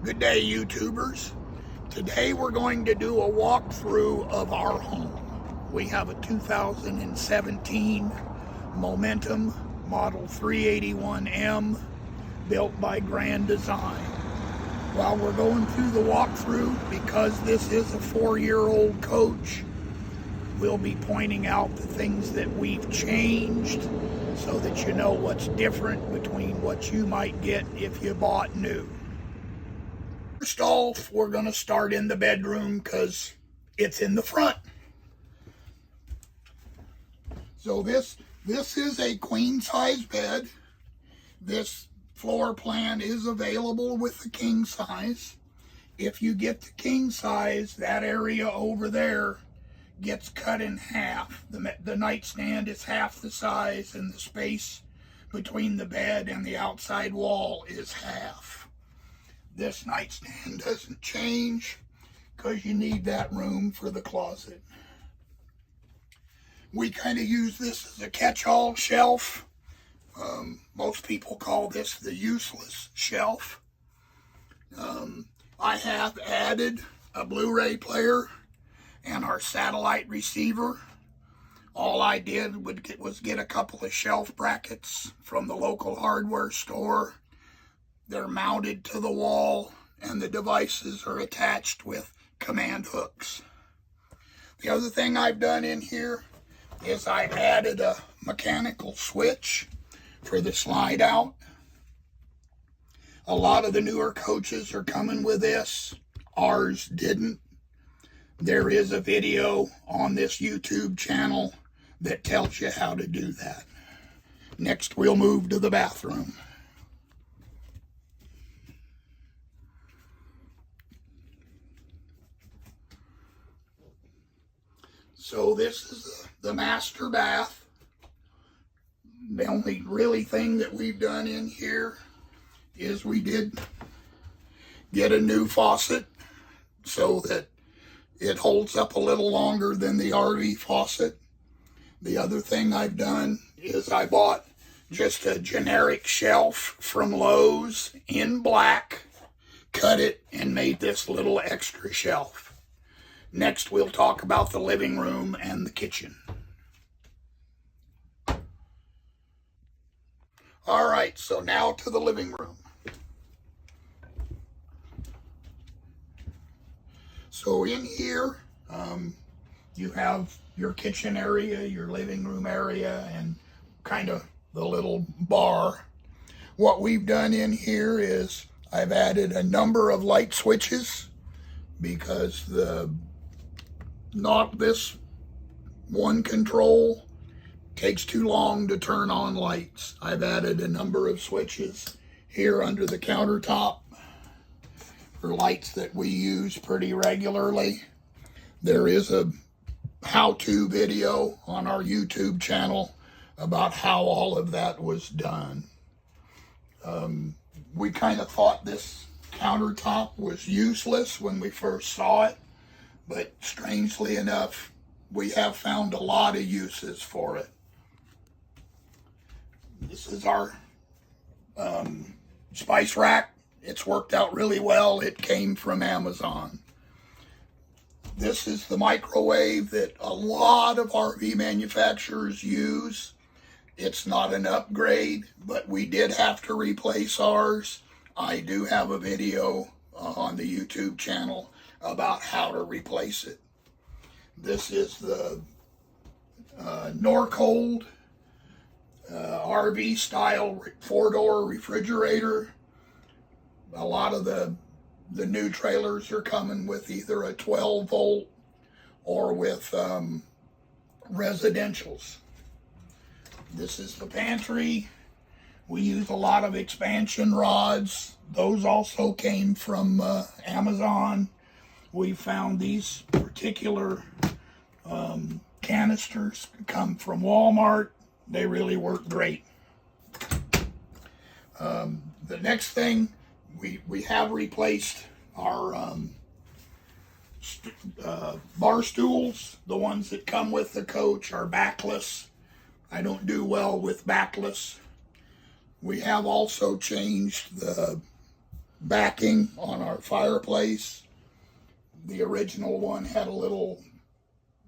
Good day, YouTubers. Today we're going to do a walkthrough of our home. We have a 2017 Momentum Model 381M built by Grand Design. While we're going through the walkthrough, because this is a 4-year-old coach, we'll be pointing out the things that we've changed so that you know what's different between what you might get if you bought new. First off, we're going to start in the bedroom because it's in the front. So this is a queen size bed. This floor plan is available with the king size. If you get the king size, that area over there gets cut in half. The nightstand is half the size, and the space between the bed and the outside wall is half. This nightstand doesn't change because you need that room for the closet. We kind of use this as a catch-all shelf. Most people call this the useless shelf. I have added a Blu-ray player and our satellite receiver. All I did was get a couple of shelf brackets from the local hardware store. They're mounted to the wall, and the devices are attached with command hooks. The other thing I've done in here is I've added a mechanical switch for the slide out. A lot of the newer coaches are coming with this. Ours didn't. There is a video on this YouTube channel that tells you how to do that. Next, we'll move to the bathroom. So this is the master bath. The only really thing that we've done in here is we did get a new faucet so that it holds up a little longer than the RV faucet. The other thing I've done is I bought just a generic shelf from Lowe's in black, cut it, and made this little extra shelf. Next, we'll talk about the living room and the kitchen. All right, so now to the living room. So in here, you have your kitchen area, your living room area, and kind of the little bar. What we've done in here is I've added a number of light switches because not this one control takes too long to turn on lights. I've added a number of switches here under the countertop for lights that we use pretty regularly. There is a how-to video on our YouTube channel about how all of that was done. We kind of thought this countertop was useless when we first saw it, but strangely enough, we have found a lot of uses for it. This is our spice rack. It's worked out really well. It came from Amazon. This is the microwave that a lot of RV manufacturers use. It's not an upgrade, but we did have to replace ours. I do have a video on the YouTube channel about how to replace it. This is the Norcold RV style 4-door refrigerator. A lot of the new trailers are coming with either a 12 volt or with residentials. This is the pantry. We use a lot of expansion rods. Those also came from Amazon. We found these particular canisters come from Walmart. They really work great. The next thing, we have replaced our bar stools. The ones that come with the coach are backless. I don't do well with backless. We have also changed the backing on our fireplace. The original one had a little,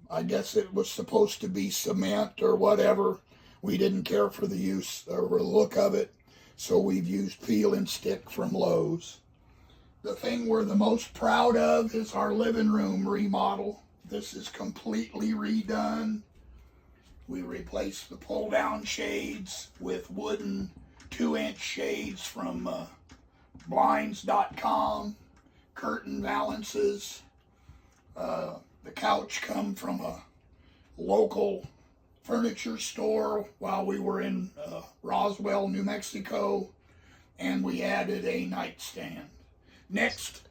I guess it was supposed to be cement or whatever. We didn't care for the use or the look of it, so we've used peel and stick from Lowe's. The thing we're the most proud of is our living room remodel. This is completely redone. We replaced the pull-down shades with wooden 2-inch shades from blinds.com, curtain valances. The couch come from a local furniture store while we were in Roswell, New Mexico, and we added a nightstand. Next,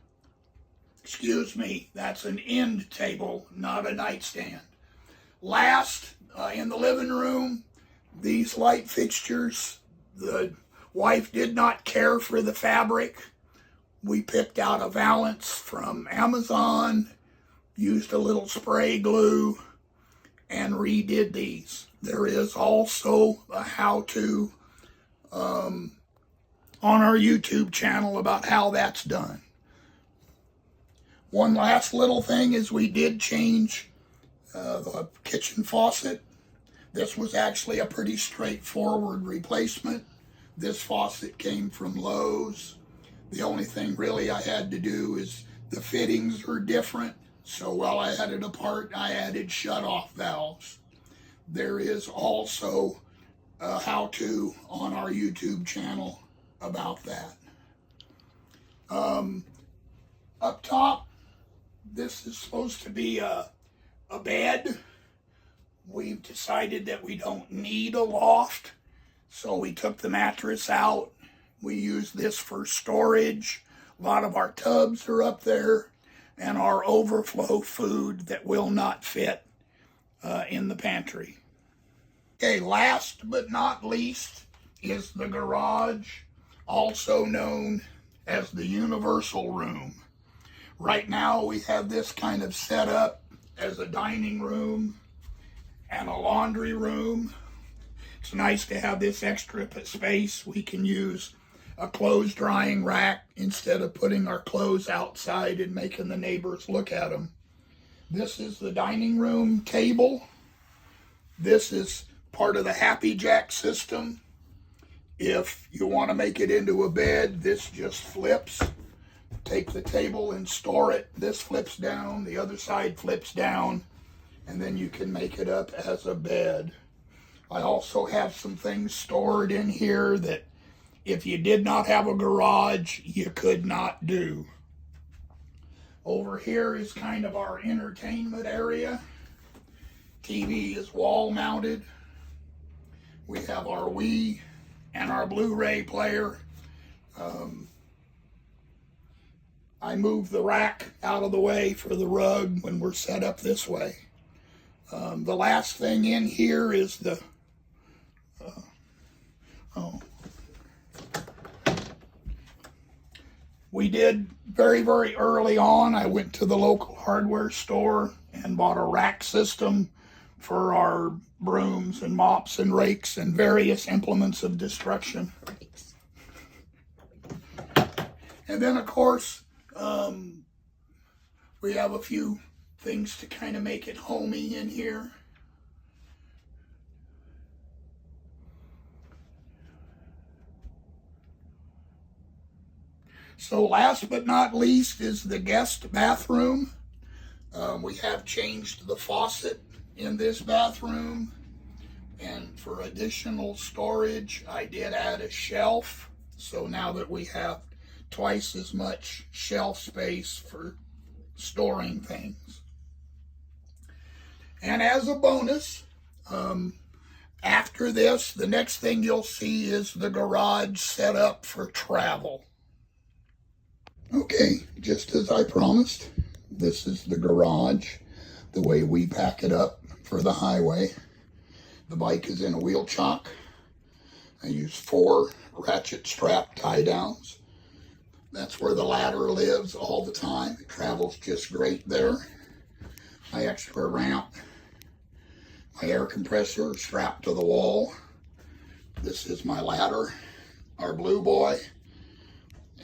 excuse me, that's an end table, not a nightstand. Last, in the living room, these light fixtures, the wife did not care for the fabric. We picked out a valance from Amazon, used a little spray glue, and redid these. There is also a how-to on our YouTube channel about how that's done. One last little thing is we did change the kitchen faucet. This was actually a pretty straightforward replacement. This faucet came from Lowe's. The only thing really I had to do is the fittings are different. So while I had it apart, I added shut-off valves. There is also a how-to on our YouTube channel about that. Up top, this is supposed to be a bed. We've decided that we don't need a loft, so we took the mattress out. We use this for storage. A lot of our tubs are up there, and our overflow food that will not fit in the pantry. Okay, last but not least is the garage, also known as the universal room. Right now we have this kind of set up as a dining room and a laundry room. It's nice to have this extra space. We can use a clothes drying rack instead of putting our clothes outside and making the neighbors look at them. This is the dining room table. This is part of the Happy Jack system. If you want to make it into a bed, this just flips. Take the table and store it. This flips down, the other side flips down, and then you can make it up as a bed. I also have some things stored in here that if you did not have a garage, you could not do. Over here is kind of our entertainment area. TV is wall mounted. We have our Wii and our Blu-ray player. I move the rack out of the way for the rug when we're set up this way. The last thing in here is the we did very early on, I went to the local hardware store and bought a rack system for our brooms and mops and rakes and various implements of destruction. And then of course, we have a few things to kind of make it homey in here. So last but not least is the guest bathroom. We have changed the faucet in this bathroom, and for additional storage I did add a shelf, so now that we have twice as much shelf space for storing things. And as a bonus, after this, the next thing you'll see is the garage set up for travel. Okay, just as I promised, this is the garage, the way we pack it up for the highway. The bike is in a wheel chock. I use 4 ratchet strap tie downs. That's where the ladder lives all the time. It travels just great there. My extra ramp, my air compressor strapped to the wall. This is my ladder, our Blue Boy.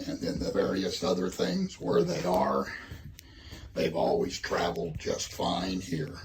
And then the various other things where they are, they've always traveled just fine here.